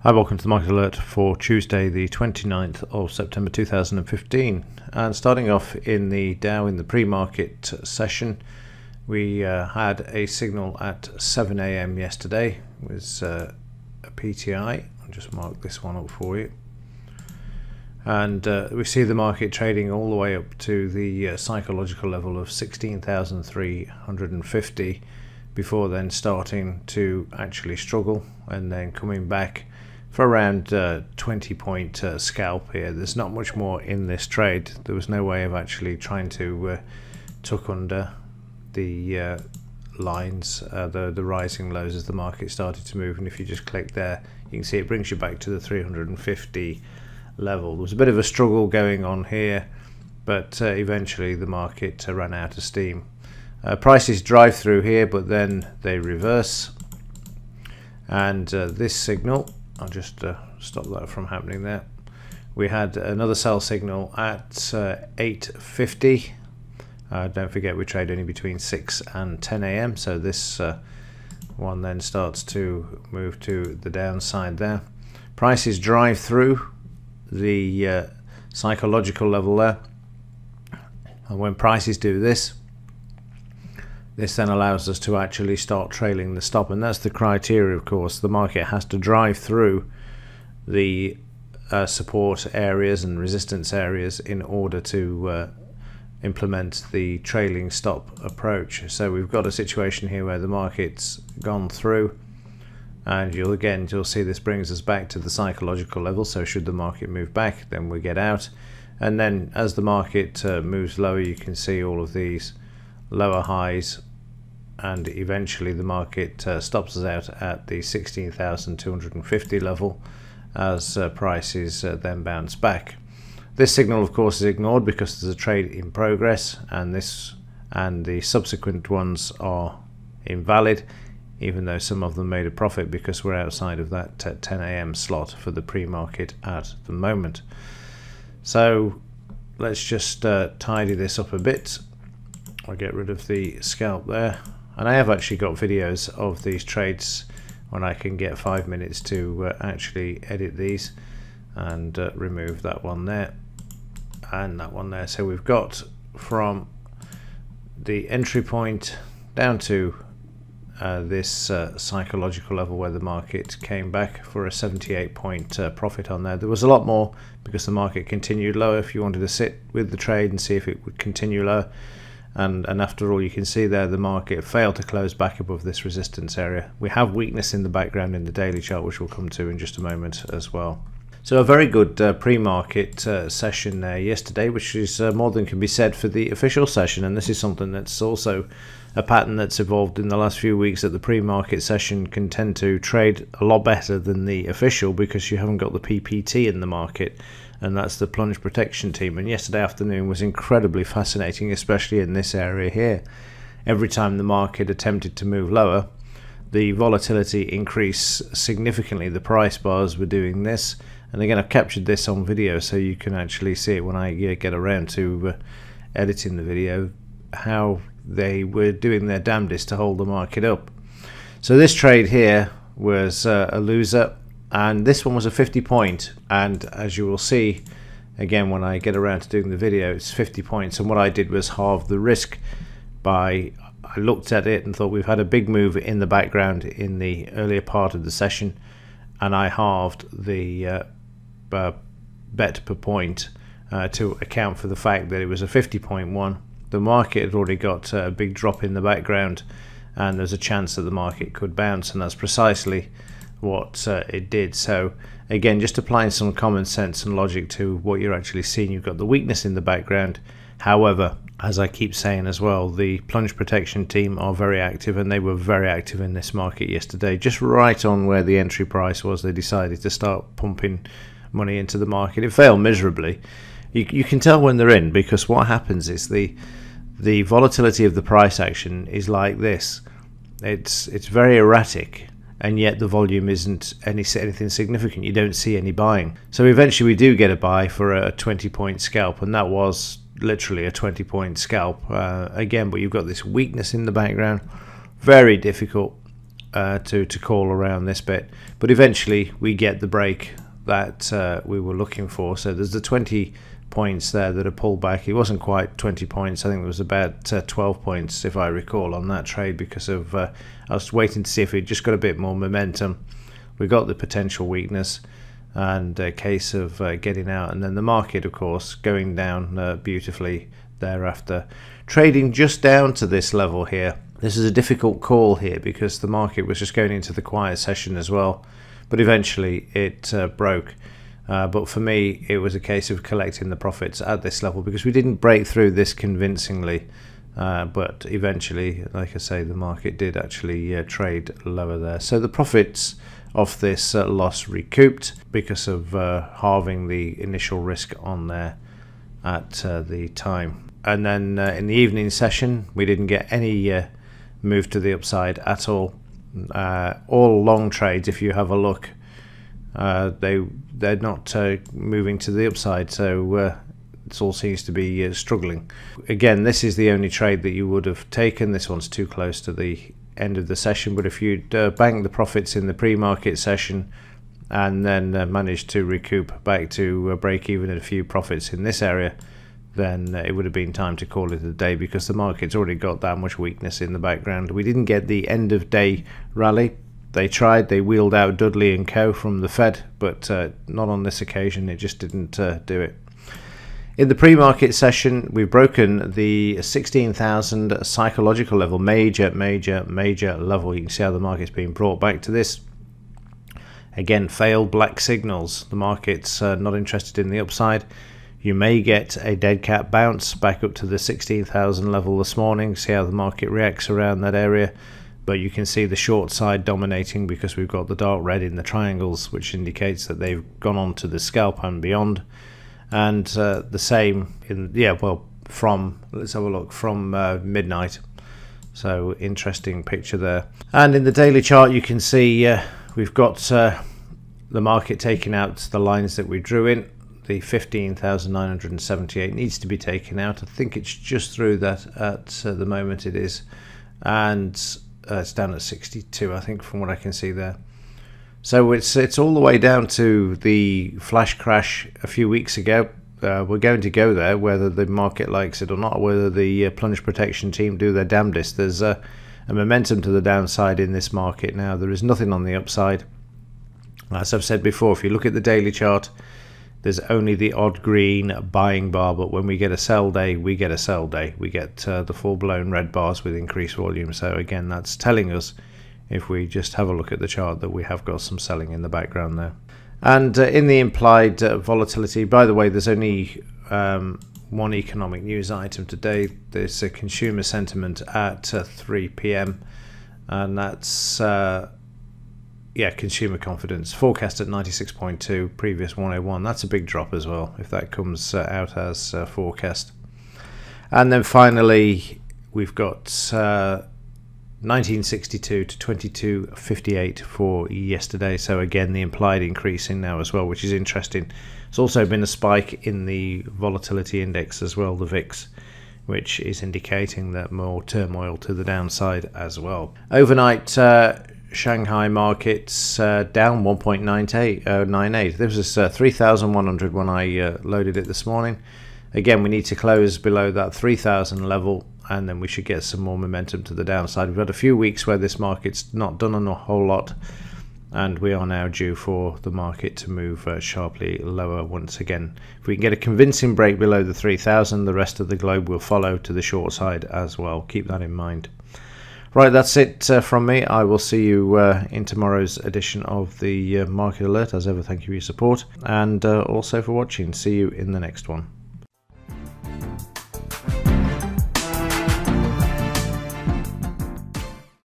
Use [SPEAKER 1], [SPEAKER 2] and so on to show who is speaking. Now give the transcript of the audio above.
[SPEAKER 1] Hi, welcome to the Market Alert for Tuesday the 29th of September 2015. And starting off in the Dow in the pre-market session, we had a signal at 7 a.m. yesterday. It was a PTI. I'll just mark this one up for you. And we see the market trading all the way up to the psychological level of 16,350 before then starting to actually struggle and then coming back for around 20 point scalp here. There's not much more in this trade. There was no way of actually trying to tuck under the lines, the rising lows as the market started to move. And if you just click there, you can see it brings you back to the 350 level. There was a bit of a struggle going on here, but eventually the market ran out of steam. Prices drive through here, but then they reverse. And this signal, I'll just stop that from happening there. We had another sell signal at 8:50. Don't forget we trade only between 6 and 10 a.m. So this one then starts to move to the downside there. Prices drive through the psychological level there. And when prices do this, this then allows us to actually start trailing the stop, and that's the criteria, of course. The market has to drive through the support areas and resistance areas in order to implement the trailing stop approach. So we've got a situation here where the market's gone through, and you'll see this brings us back to the psychological level. So should the market move back, then we get out, and then as the market moves lower, you can see all of these lower highs, and eventually the market stops us out at the 16,250 level as prices then bounce back. This signal, of course, is ignored because there's a trade in progress, and the subsequent ones are invalid, even though some of them made a profit because we're outside of that 10 a.m. slot for the pre-market at the moment. So let's just tidy this up a bit. I'll get rid of the scalp there, and I have actually got videos of these trades when I can get 5 minutes to actually edit these, and remove that one there and that one there. So we've got from the entry point down to this psychological level where the market came back for a 78 point profit on there. There was a lot more because the market continued lower if you wanted to sit with the trade and see if it would continue lower. And after all, you can see there the market failed to close back above this resistance area. We have weakness in the background in the daily chart, which we'll come to in just a moment as well. So a very good pre-market session there yesterday, which is more than can be said for the official session. And this is something that's also a pattern that's evolved in the last few weeks, that the pre-market session can tend to trade a lot better than the official because you haven't got the PPT in the market, and that's the plunge protection team. And yesterday afternoon was incredibly fascinating, especially in this area here. Every time the market attempted to move lower, the volatility increased significantly. The price bars were doing this, and again I've captured this on video so you can actually see it when I get around to editing the video, how they were doing their damnedest to hold the market up. So this trade here was a loser, and this one was a 50 point, and as you will see again when I get around to doing the video, it's 50 points. And what I did was halve the risk I looked at it and thought we've had a big move in the background in the earlier part of the session, and I halved the bet per point to account for the fact that it was a 50 point one. The market had already got a big drop in the background, and there's a chance that the market could bounce, and that's precisely what it did. So again, just applying some common sense and logic to what you're actually seeing. You've got the weakness in the background. However, as I keep saying as well, the plunge protection team are very active, and they were very active in this market yesterday. Just right on where the entry price was, they decided to start pumping money into the market. It failed miserably. You can tell when they're in, because what happens is the volatility of the price action is like this. It's very erratic, and yet the volume isn't anything significant. You don't see any buying. So eventually we do get a buy for a 20 point scalp, and that was literally a 20 point scalp again. But you've got this weakness in the background, very difficult to call around this bit, but eventually we get the break that we were looking for. So there's the 20 points there that are pulled back. It wasn't quite 20 points. I think it was about 12 points if I recall on that trade, because of I was waiting to see if it just got a bit more momentum. We got the potential weakness and a case of getting out, and then the market of course going down beautifully thereafter, trading just down to this level here. This is a difficult call here because the market was just going into the quiet session as well, but eventually it broke. But for me, it was a case of collecting the profits at this level because we didn't break through this convincingly. But eventually, like I say, the market did actually trade lower there. So the profits of this loss recouped because of halving the initial risk on there at the time. And then in the evening session, we didn't get any move to the upside at all. All long trades, if you have a look, they're not moving to the upside, so it all seems to be struggling. Again, this is the only trade that you would have taken. This one's too close to the end of the session, but if you'd banked the profits in the pre-market session and then managed to recoup back to break even at a few profits in this area, then it would have been time to call it a day because the market's already got that much weakness in the background. We didn't get the end of day rally. They tried, they wheeled out Dudley and Co from the Fed, but not on this occasion. It just didn't do it. In the pre-market session, we've broken the 16,000 psychological level, major level. You can see how the market's being brought back to this. Again, failed black signals. The market's not interested in the upside. You may get a dead cat bounce back up to the 16,000 level this morning. See how the market reacts around that area. But you can see the short side dominating because we've got the dark red in the triangles, which indicates that they've gone on to the scalp and beyond. And the same in, from, let's have a look, from midnight. So interesting picture there. And in the daily chart, you can see we've got the market taking out the lines that we drew in. The 15,978 needs to be taken out. I think it's just through that at the moment it is. And it's down at 62, I think, from what I can see there. So it's all the way down to the flash crash a few weeks ago. We're going to go there, whether the market likes it or not, whether the plunge protection team do their damnedest. There's a momentum to the downside in this market now. There is nothing on the upside. As I've said before, if you look at the daily chart, there's only the odd green buying bar, but when we get a sell day, we get a sell day. We get the full-blown red bars with increased volume. So again, that's telling us, if we just have a look at the chart, that we have got some selling in the background there. And in the implied volatility, by the way, there's only one economic news item today. There's a consumer sentiment at 3 p.m. and that's consumer confidence forecast at 96.2, previous 101. That's a big drop as well if that comes out as forecast. And then finally we've got 1962 to 2258 for yesterday. So again, the implied increasing now as well, which is interesting. There's also been a spike in the volatility index as well, the VIX, which is indicating that more turmoil to the downside as well. Overnight, Shanghai markets down 1.98. This was 3,100 when I loaded it this morning. Again, we need to close below that 3,000 level, and then we should get some more momentum to the downside. We've had a few weeks where this market's not done a whole lot, and we are now due for the market to move sharply lower once again. If we can get a convincing break below the 3,000, the rest of the globe will follow to the short side as well. Keep that in mind. Right, that's it from me. I will see you in tomorrow's edition of the Market Alert. As ever, thank you for your support, and also for watching. See you in the next one.